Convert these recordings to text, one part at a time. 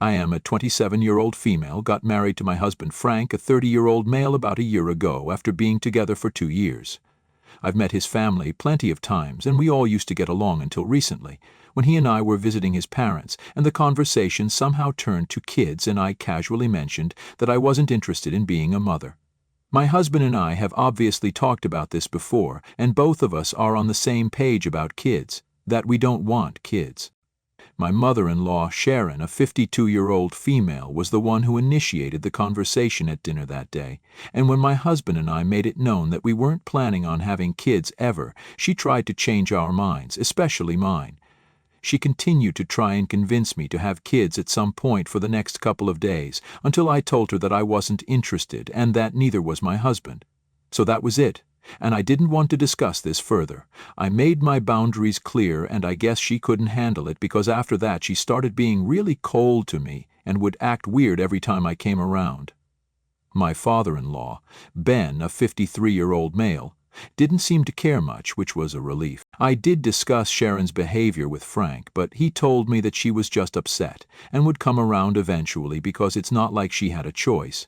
I am a 27-year-old female, got married to my husband Frank, a 30-year-old male, about a year ago after being together for 2 years. I've met his family plenty of times, and we all used to get along until recently, when he and I were visiting his parents, and the conversation somehow turned to kids, and I casually mentioned that I wasn't interested in being a mother. My husband and I have obviously talked about this before, and both of us are on the same page about kids, that we don't want kids. My mother-in-law, Sharon, a 52-year-old female, was the one who initiated the conversation at dinner that day, and when my husband and I made it known that we weren't planning on having kids ever, she tried to change our minds, especially mine. She continued to try and convince me to have kids at some point for the next couple of days, until I told her that I wasn't interested and that neither was my husband. So that was it, and I didn't want to discuss this further. I made my boundaries clear, and I guess she couldn't handle it because after that she started being really cold to me and would act weird every time I came around. My father-in-law, Ben, a 53-year-old male, didn't seem to care much, which was a relief. I did discuss Sharon's behavior with Frank, but he told me that she was just upset and would come around eventually because it's not like she had a choice.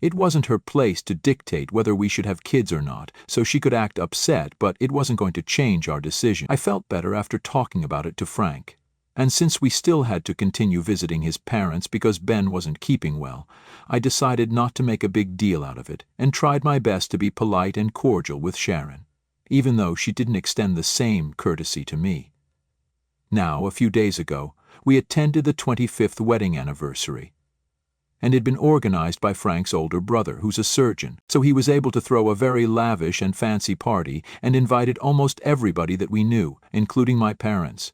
It wasn't her place to dictate whether we should have kids or not, so she could act upset, but it wasn't going to change our decision. I felt better after talking about it to Frank. And since we still had to continue visiting his parents because Ben wasn't keeping well, I decided not to make a big deal out of it and tried my best to be polite and cordial with Sharon, even though she didn't extend the same courtesy to me. Now, a few days ago, we attended the 25th wedding anniversary, and had been organized by Frank's older brother, who's a surgeon, so he was able to throw a very lavish and fancy party and invited almost everybody that we knew, including my parents.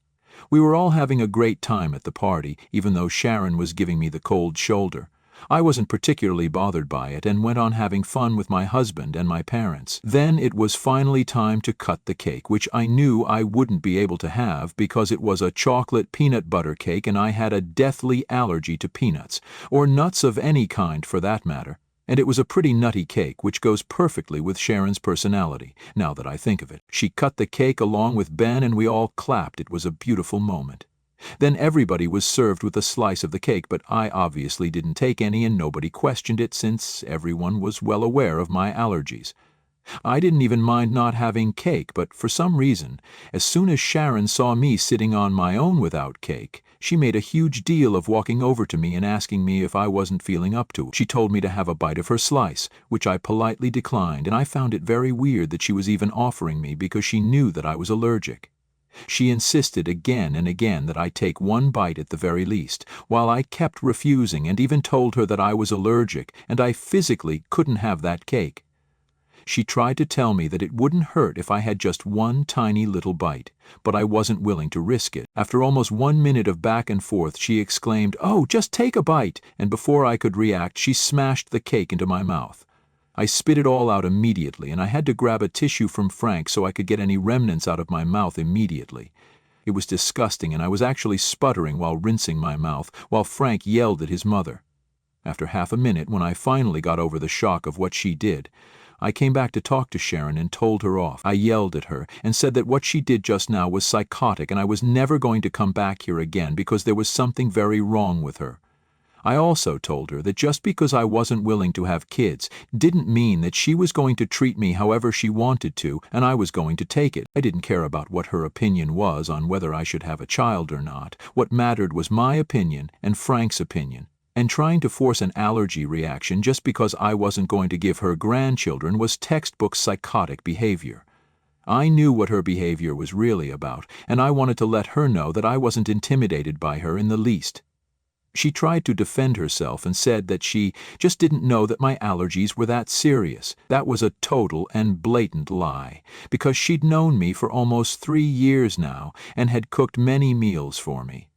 We were all having a great time at the party, even though Sharon was giving me the cold shoulder. I wasn't particularly bothered by it and went on having fun with my husband and my parents. Then it was finally time to cut the cake, which I knew I wouldn't be able to have because it was a chocolate peanut butter cake and I had a deathly allergy to peanuts, or nuts of any kind for that matter. And it was a pretty nutty cake, which goes perfectly with Sharon's personality, now that I think of it. She cut the cake along with Ben and we all clapped. It was a beautiful moment. Then everybody was served with a slice of the cake, but I obviously didn't take any and nobody questioned it since everyone was well aware of my allergies. I didn't even mind not having cake, but for some reason, as soon as Sharon saw me sitting on my own without cake, she made a huge deal of walking over to me and asking me if I wasn't feeling up to it. She told me to have a bite of her slice, which I politely declined, and I found it very weird that she was even offering me because she knew that I was allergic. She insisted again and again that I take one bite at the very least, while I kept refusing and even told her that I was allergic and I physically couldn't have that cake. She tried to tell me that it wouldn't hurt if I had just one tiny little bite, but I wasn't willing to risk it. After almost 1 minute of back and forth, she exclaimed, "Oh, just take a bite," and before I could react, she smashed the cake into my mouth. I spit it all out immediately, and I had to grab a tissue from Frank so I could get any remnants out of my mouth immediately. It was disgusting, and I was actually sputtering while rinsing my mouth, while Frank yelled at his mother. After half a minute, when I finally got over the shock of what she did, I came back to talk to Sharon and told her off. I yelled at her and said that what she did just now was psychotic and I was never going to come back here again because there was something very wrong with her. I also told her that just because I wasn't willing to have kids didn't mean that she was going to treat me however she wanted to and I was going to take it. I didn't care about what her opinion was on whether I should have a child or not. What mattered was my opinion and Frank's opinion. And trying to force an allergy reaction just because I wasn't going to give her grandchildren was textbook psychotic behavior. I knew what her behavior was really about, and I wanted to let her know that I wasn't intimidated by her in the least. She tried to defend herself and said that she just didn't know that my allergies were that serious. That was a total and blatant lie, because she'd known me for almost 3 years now and had cooked many meals for me.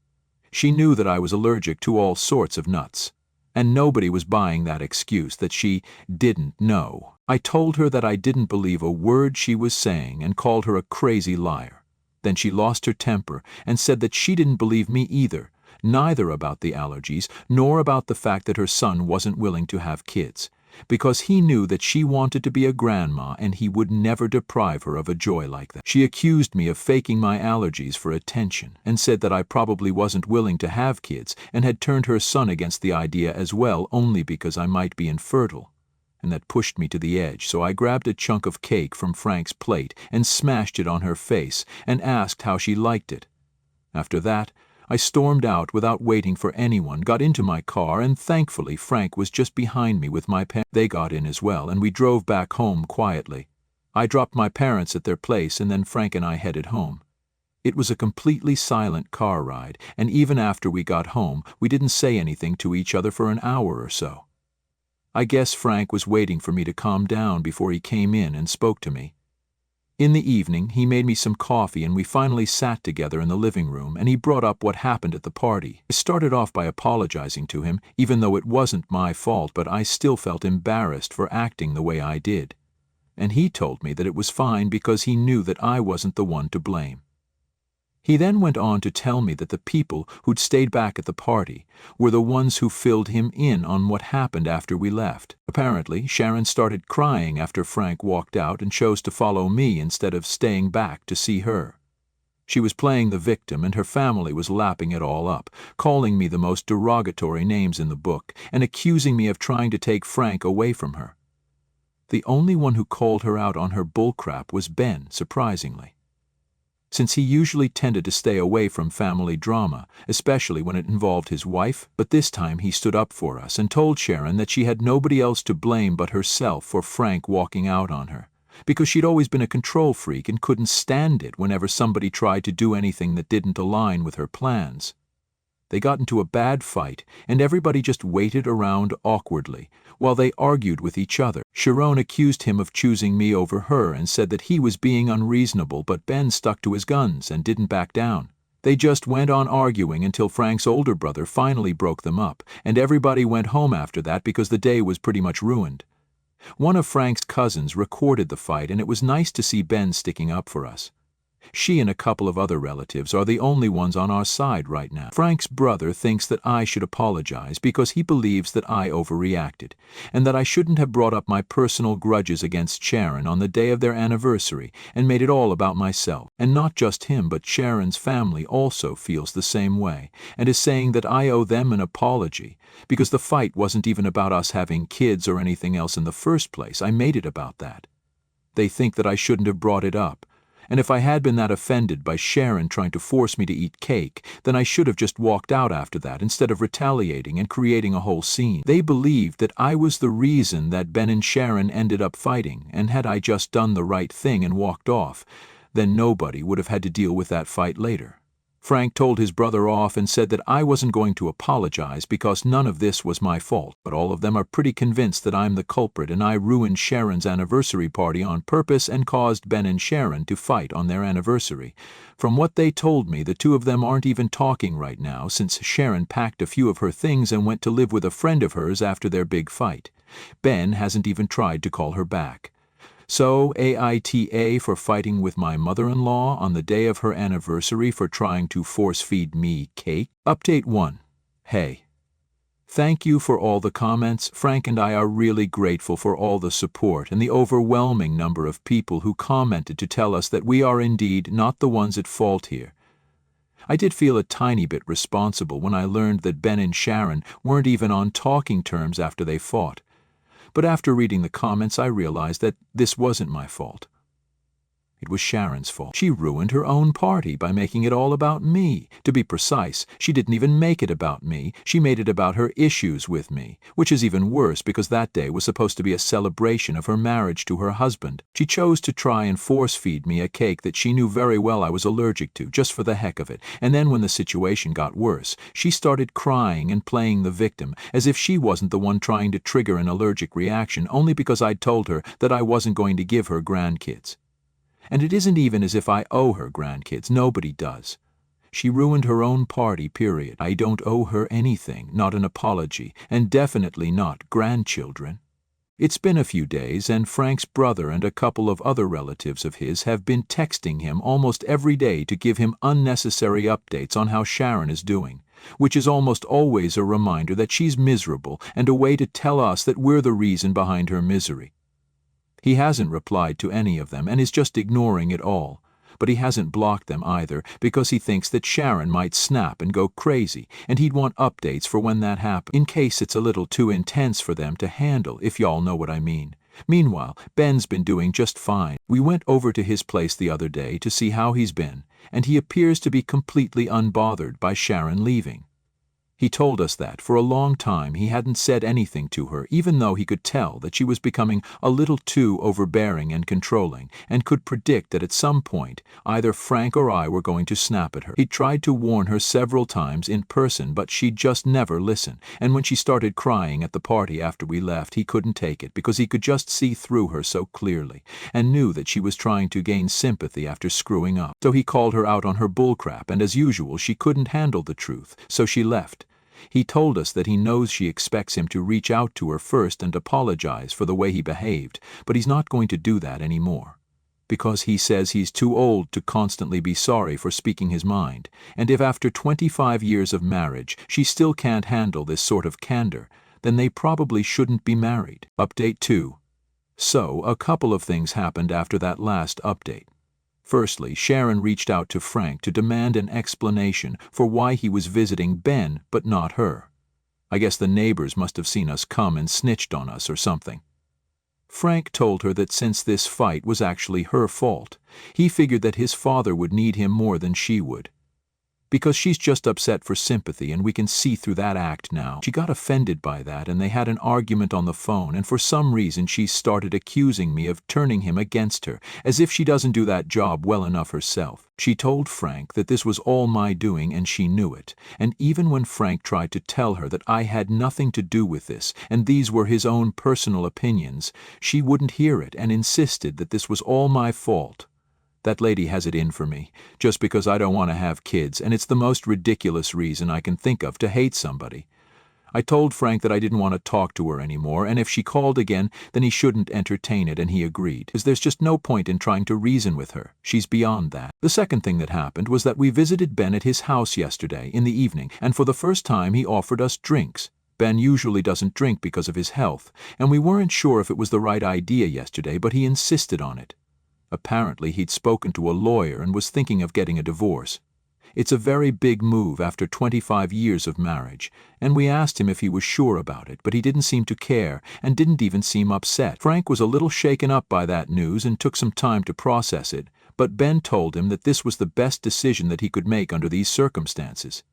She knew that I was allergic to all sorts of nuts, and nobody was buying that excuse that she didn't know. I told her that I didn't believe a word she was saying and called her a crazy liar. Then she lost her temper and said that she didn't believe me either, neither about the allergies nor about the fact that her son wasn't willing to have kids. because he knew that she wanted to be a grandma and he would never deprive her of a joy like that. She accused me of faking my allergies for attention and said that I probably wasn't willing to have kids and had turned her son against the idea as well only because I might be infertile. And that pushed me to the edge, so I grabbed a chunk of cake from Frank's plate and smashed it on her face and asked how she liked it. After that, I stormed out without waiting for anyone, got into my car, and thankfully Frank was just behind me with my parents. They got in as well, and we drove back home quietly. I dropped my parents at their place, and then Frank and I headed home. It was a completely silent car ride, and even after we got home, we didn't say anything to each other for an hour or so. I guess Frank was waiting for me to calm down before he came in and spoke to me. In the evening, he made me some coffee and we finally sat together in the living room, and he brought up what happened at the party. I started off by apologizing to him, even though it wasn't my fault, but I still felt embarrassed for acting the way I did. And he told me that it was fine because he knew that I wasn't the one to blame. He then went on to tell me that the people who'd stayed back at the party were the ones who filled him in on what happened after we left. Apparently, Sharon started crying after Frank walked out and chose to follow me instead of staying back to see her. She was playing the victim, and her family was lapping it all up, calling me the most derogatory names in the book and accusing me of trying to take Frank away from her. The only one who called her out on her bullcrap was Ben, surprisingly, since he usually tended to stay away from family drama, especially when it involved his wife. But this time he stood up for us and told Sharon that she had nobody else to blame but herself for Frank walking out on her, because she'd always been a control freak and couldn't stand it whenever somebody tried to do anything that didn't align with her plans. They got into a bad fight, and everybody just waited around awkwardly while they argued with each other. Sharon accused him of choosing me over her and said that he was being unreasonable, but Ben stuck to his guns and didn't back down. They just went on arguing until Frank's older brother finally broke them up, and everybody went home after that because the day was pretty much ruined. One of Frank's cousins recorded the fight, and it was nice to see Ben sticking up for us. She and a couple of other relatives are the only ones on our side right now. Frank's brother thinks that I should apologize because he believes that I overreacted, and that I shouldn't have brought up my personal grudges against Sharon on the day of their anniversary and made it all about myself. And not just him, but Sharon's family also feels the same way, and is saying that I owe them an apology, because the fight wasn't even about us having kids or anything else in the first place. I made it about that. They think that I shouldn't have brought it up. And if I had been that offended by Sharon trying to force me to eat cake, then I should have just walked out after that instead of retaliating and creating a whole scene. They believed that I was the reason that Ben and Sharon ended up fighting, and had I just done the right thing and walked off, then nobody would have had to deal with that fight later. Frank told his brother off and said that I wasn't going to apologize because none of this was my fault, but all of them are pretty convinced that I'm the culprit and I ruined Sharon's anniversary party on purpose and caused Ben and Sharon to fight on their anniversary. From what they told me, the two of them aren't even talking right now since Sharon packed a few of her things and went to live with a friend of hers after their big fight. Ben hasn't even tried to call her back. So, AITA for fighting with my mother-in-law on the day of her anniversary for trying to force-feed me cake. Update 1. Hey. Thank you for all the comments. Frank and I are really grateful for all the support and the overwhelming number of people who commented to tell us that we are indeed not the ones at fault here. I did feel a tiny bit responsible when I learned that Ben and Sharon weren't even on talking terms after they fought. But after reading the comments, I realized that this wasn't my fault. It was Sharon's fault. She ruined her own party by making it all about me. To be precise, she didn't even make it about me. She made it about her issues with me, which is even worse because that day was supposed to be a celebration of her marriage to her husband. She chose to try and force-feed me a cake that she knew very well I was allergic to, just for the heck of it. And then when the situation got worse, she started crying and playing the victim, as if she wasn't the one trying to trigger an allergic reaction only because I'd told her that I wasn't going to give her grandkids. And it isn't even as if I owe her grandkids. Nobody does. She ruined her own party, period. I don't owe her anything, not an apology, and definitely not grandchildren. It's been a few days, and Frank's brother and a couple of other relatives of his have been texting him almost every day to give him unnecessary updates on how Sharon is doing, which is almost always a reminder that she's miserable and a way to tell us that we're the reason behind her misery. He hasn't replied to any of them and is just ignoring it all. But he hasn't blocked them either, because he thinks that Sharon might snap and go crazy, and he'd want updates for when that happens, in case it's a little too intense for them to handle, if y'all know what I mean. Meanwhile, Ben's been doing just fine. We went over to his place the other day to see how he's been, and he appears to be completely unbothered by Sharon leaving. He told us that for a long time he hadn't said anything to her, even though he could tell that she was becoming a little too overbearing and controlling, and could predict that at some point either Frank or I were going to snap at her. He tried to warn her several times in person, but she'd just never listen, and when she started crying at the party after we left, he couldn't take it because he could just see through her so clearly, and knew that she was trying to gain sympathy after screwing up. So he called her out on her bullcrap, and as usual she couldn't handle the truth, so she left. He told us that he knows she expects him to reach out to her first and apologize for the way he behaved, but he's not going to do that anymore. Because he says he's too old to constantly be sorry for speaking his mind, and if after 25 years of marriage she still can't handle this sort of candor, then they probably shouldn't be married. Update 2. So, a couple of things happened after that last update. Firstly, Sharon reached out to Frank to demand an explanation for why he was visiting Ben but not her. I guess the neighbors must have seen us come and snitched on us or something. Frank told her that since this fight was actually her fault, he figured that his father would need him more than she would. Because she's just upset for sympathy, and we can see through that act now. She got offended by that, and they had an argument on the phone, and for some reason she started accusing me of turning him against her, as if she doesn't do that job well enough herself. She told Frank that this was all my doing and she knew it, and even when Frank tried to tell her that I had nothing to do with this, and these were his own personal opinions, she wouldn't hear it and insisted that this was all my fault. That lady has it in for me, just because I don't want to have kids, and it's the most ridiculous reason I can think of to hate somebody. I told Frank that I didn't want to talk to her anymore, and if she called again, then he shouldn't entertain it, and he agreed, because there's just no point in trying to reason with her. She's beyond that. The second thing that happened was that we visited Ben at his house yesterday in the evening, and for the first time he offered us drinks. Ben usually doesn't drink because of his health, and we weren't sure if it was the right idea yesterday, but he insisted on it. Apparently he'd spoken to a lawyer and was thinking of getting a divorce. It's a very big move after 25 years of marriage, and we asked him if he was sure about it, but he didn't seem to care and didn't even seem upset. Frank was a little shaken up by that news and took some time to process it, but Ben told him that this was the best decision that he could make under these circumstances.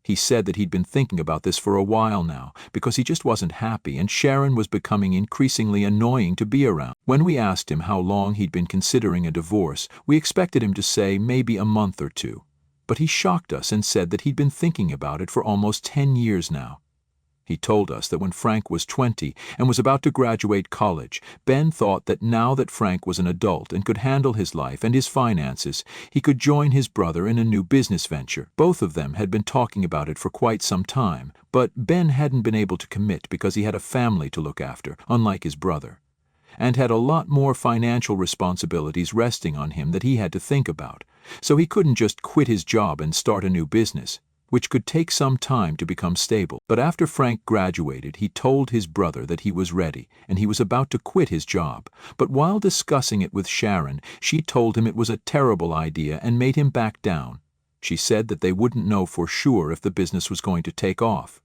He said that he'd been thinking about this for a while now, because he just wasn't happy and Sharon was becoming increasingly annoying to be around. When we asked him how long he'd been considering a divorce, we expected him to say maybe a month or two. But he shocked us and said that he'd been thinking about it for almost 10 years now. He told us that when Frank was 20 and was about to graduate college, Ben thought that now that Frank was an adult and could handle his life and his finances, he could join his brother in a new business venture. Both of them had been talking about it for quite some time, but Ben hadn't been able to commit because he had a family to look after, unlike his brother, and had a lot more financial responsibilities resting on him that he had to think about, so he couldn't just quit his job and start a new business, which could take some time to become stable. But after Frank graduated, he told his brother that he was ready, and he was about to quit his job. But while discussing it with Sharon, she told him it was a terrible idea and made him back down. She said that they wouldn't know for sure if the business was going to take off.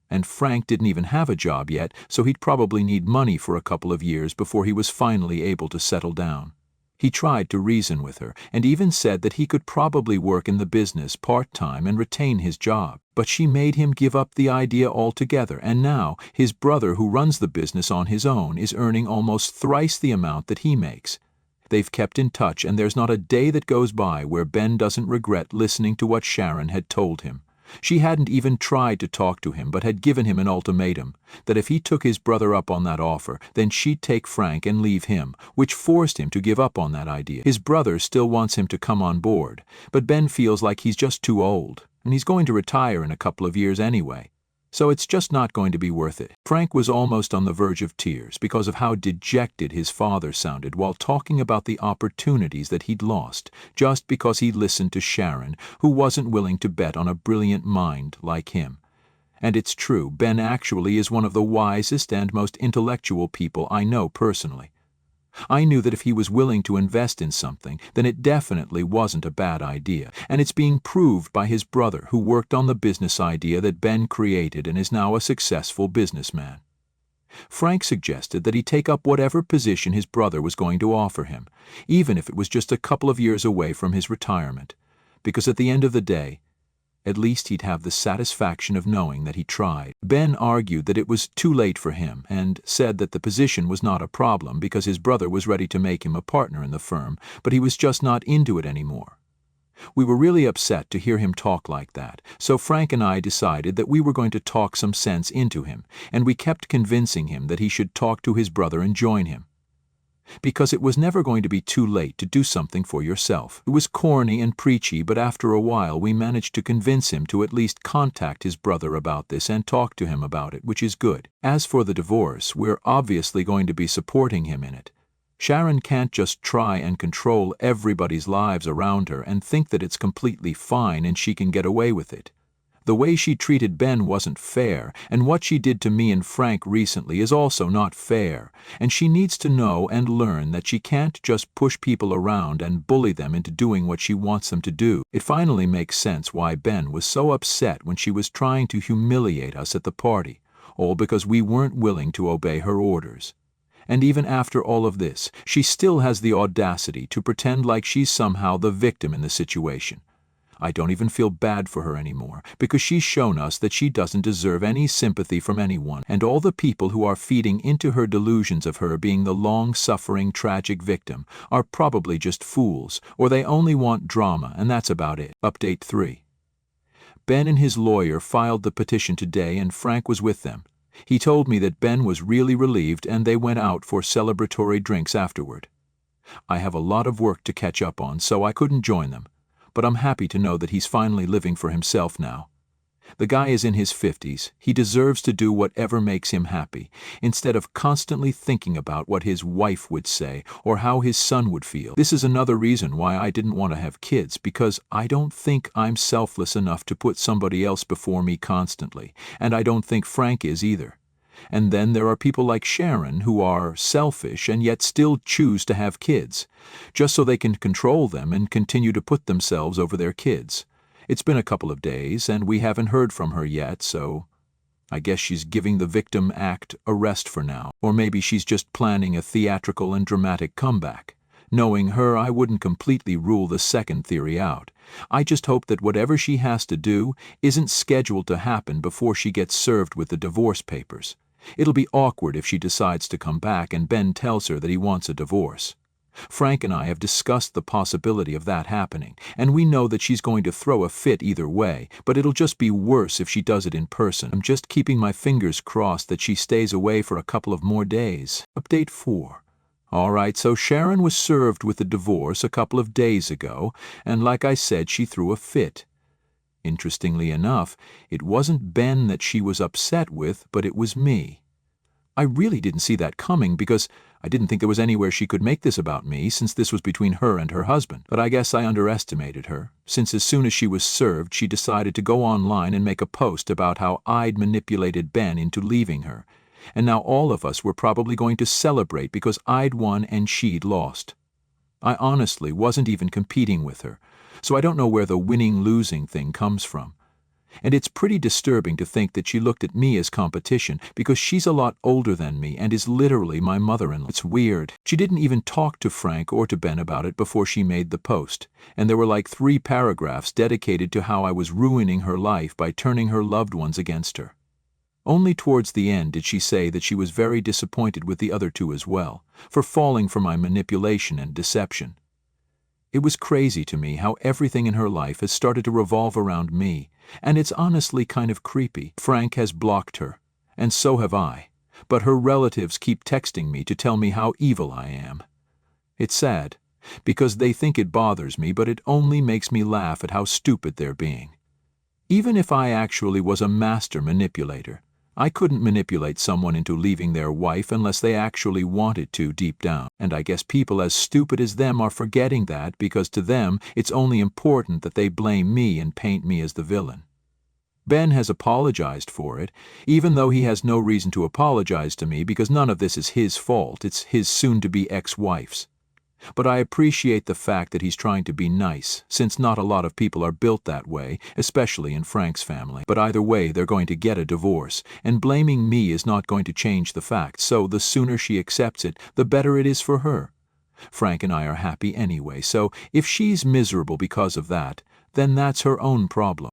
And Frank didn't even have a job yet, so he'd probably need money for a couple of years before he was finally able to settle down. He tried to reason with her, and even said that he could probably work in the business part-time and retain his job. But she made him give up the idea altogether, and now his brother, who runs the business on his own, is earning almost thrice the amount that he makes. They've kept in touch, and there's not a day that goes by where Ben doesn't regret listening to what Sharon had told him. She hadn't even tried to talk to him, but had given him an ultimatum, that if he took his brother up on that offer, then she'd take Frank and leave him, which forced him to give up on that idea. His brother still wants him to come on board, but Ben feels like he's just too old, and he's going to retire in a couple of years anyway. So it's just not going to be worth it. Frank was almost on the verge of tears because of how dejected his father sounded while talking about the opportunities that he'd lost just because he listened to Sharon, who wasn't willing to bet on a brilliant mind like him. And it's true, Ben actually is one of the wisest and most intellectual people I know personally. I knew that if he was willing to invest in something, then it definitely wasn't a bad idea, and it's being proved by his brother, who worked on the business idea that Ben created and is now a successful businessman. Frank suggested that he take up whatever position his brother was going to offer him, even if it was just a couple of years away from his retirement, because at the end of the day, at least he'd have the satisfaction of knowing that he tried. Ben argued that it was too late for him and said that the position was not a problem because his brother was ready to make him a partner in the firm, but he was just not into it anymore. We were really upset to hear him talk like that, so Frank and I decided that we were going to talk some sense into him, and we kept convincing him that he should talk to his brother and join him. Because it was never going to be too late to do something for yourself. It was corny and preachy, but after a while we managed to convince him to at least contact his brother about this and talk to him about it, which is good. As for the divorce, we're obviously going to be supporting him in it. Sharon can't just try and control everybody's lives around her and think that it's completely fine and she can get away with it. The way she treated Ben wasn't fair, and what she did to me and Frank recently is also not fair, and she needs to know and learn that she can't just push people around and bully them into doing what she wants them to do. It finally makes sense why Ben was so upset when she was trying to humiliate us at the party, all because we weren't willing to obey her orders. And even after all of this, she still has the audacity to pretend like she's somehow the victim in the situation. I don't even feel bad for her anymore, because she's shown us that she doesn't deserve any sympathy from anyone, and all the people who are feeding into her delusions of her being the long-suffering, tragic victim are probably just fools, or they only want drama, and that's about it. Update 3. Ben and his lawyer filed the petition today, and Frank was with them. He told me that Ben was really relieved, and they went out for celebratory drinks afterward. I have a lot of work to catch up on, so I couldn't join them. But I'm happy to know that he's finally living for himself now. The guy is in his 50s. He deserves to do whatever makes him happy, instead of constantly thinking about what his wife would say or how his son would feel. This is another reason why I didn't want to have kids, because I don't think I'm selfless enough to put somebody else before me constantly, and I don't think Frank is either. And then there are people like Sharon who are selfish and yet still choose to have kids, just so they can control them and continue to put themselves over their kids. It's been a couple of days, and we haven't heard from her yet, so I guess she's giving the victim act a rest for now. Or maybe she's just planning a theatrical and dramatic comeback. Knowing her, I wouldn't completely rule the second theory out. I just hope that whatever she has to do isn't scheduled to happen before she gets served with the divorce papers. It'll be awkward if she decides to come back and Ben tells her that he wants a divorce. Frank and I have discussed the possibility of that happening, and we know that she's going to throw a fit either way, but it'll just be worse if she does it in person. I'm just keeping my fingers crossed that she stays away for a couple of more days. Update 4. Alright, so Sharon was served with the divorce a couple of days ago, and like I said, she threw a fit. Interestingly enough, it wasn't Ben that she was upset with, but it was me. I really didn't see that coming because I didn't think there was anywhere she could make this about me, since this was between her and her husband. But I guess I underestimated her, since as soon as she was served, she decided to go online and make a post about how I'd manipulated Ben into leaving her. And now all of us were probably going to celebrate because I'd won and she'd lost. I honestly wasn't even competing with her, so I don't know where the winning-losing thing comes from. And it's pretty disturbing to think that she looked at me as competition, because she's a lot older than me and is literally my mother-in-law. It's weird. She didn't even talk to Frank or to Ben about it before she made the post, and there were like 3 paragraphs dedicated to how I was ruining her life by turning her loved ones against her. Only towards the end did she say that she was very disappointed with the other 2 as well, for falling for my manipulation and deception. It was crazy to me how everything in her life has started to revolve around me, and it's honestly kind of creepy. Frank has blocked her, and so have I, but her relatives keep texting me to tell me how evil I am. It's sad, because they think it bothers me, but it only makes me laugh at how stupid they're being. Even if I actually was a master manipulator, I couldn't manipulate someone into leaving their wife unless they actually wanted to deep down. And I guess people as stupid as them are forgetting that because to them it's only important that they blame me and paint me as the villain. Ben has apologized for it, even though he has no reason to apologize to me because none of this is his fault, it's his soon-to-be ex-wife's. But I appreciate the fact that he's trying to be nice, since not a lot of people are built that way, especially in Frank's family. But either way, they're going to get a divorce, and blaming me is not going to change the fact, so the sooner she accepts it, the better it is for her. Frank and I are happy anyway, so if she's miserable because of that, then that's her own problem.